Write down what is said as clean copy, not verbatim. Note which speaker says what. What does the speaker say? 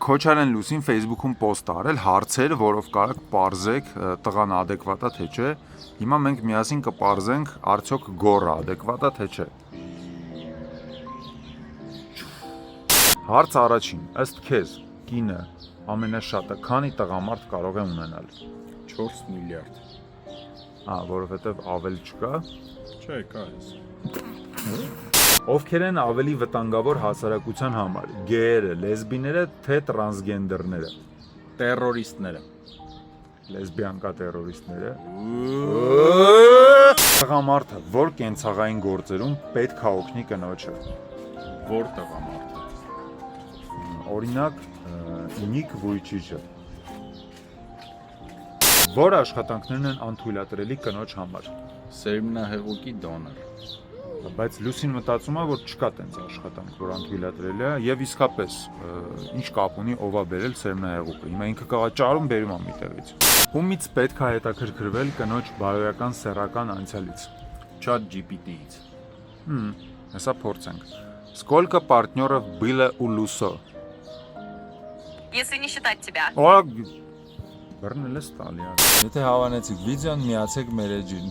Speaker 1: Քոչարեն Լուսին Facebook-ում post արել հարցեր, որով կարաք պարզեք տղան adekvat է թե չէ։ Հիմա մենք միասին կպարզենք արդյոք գոռը adekvat է թե չէ։ Հարց առաջին, ըստ քեզ կինը ամենաշատը քանի տղամարդ կարող է ունենալ։
Speaker 2: 4 միլիարդ։
Speaker 1: Որովհետև ավել չկա։
Speaker 2: Չէ, կա էս։
Speaker 1: Ովքեր են ավելի վտանգավոր հասարակության համար՝ գեյերը, լեսբիները, թե տրանսգենդերները։
Speaker 2: Տերորիստները։
Speaker 1: Լեսբիանկա տերորիստները։ Տղամարդը որ կենցաղային գործերում պետք է օգնի կնոջը։
Speaker 2: Որ տղամարդը։
Speaker 1: Օրինակ, Նիկ Վույչիչը։ Որ աշխատանքներն են անթույլատրելի կնոջ համար։
Speaker 2: Սերմնահեղուկի դոնոր։
Speaker 1: Բայց Լուսին մտածում է, որ չկա տենց աշխատանք, որ անթույլատրելի է, եւ իսկապես ինչ կապ ունի ով է բերել սերմնահեղուկը։ Հիմա ինքը կաղա ճարում բերում է մի տեղից։ Ումից պետք է հետաքրքրվել կնոջ բարոյական սեռական անցյալից։
Speaker 2: ChatGPT-ից։
Speaker 1: Հեսա փորձենք։ Сколько партнеров было у Лусо?
Speaker 3: Если не считать тебя.
Speaker 1: Բռնել է ստալի։ Եթե հավանեցիք վիդեոն, միացեք մեր էջին։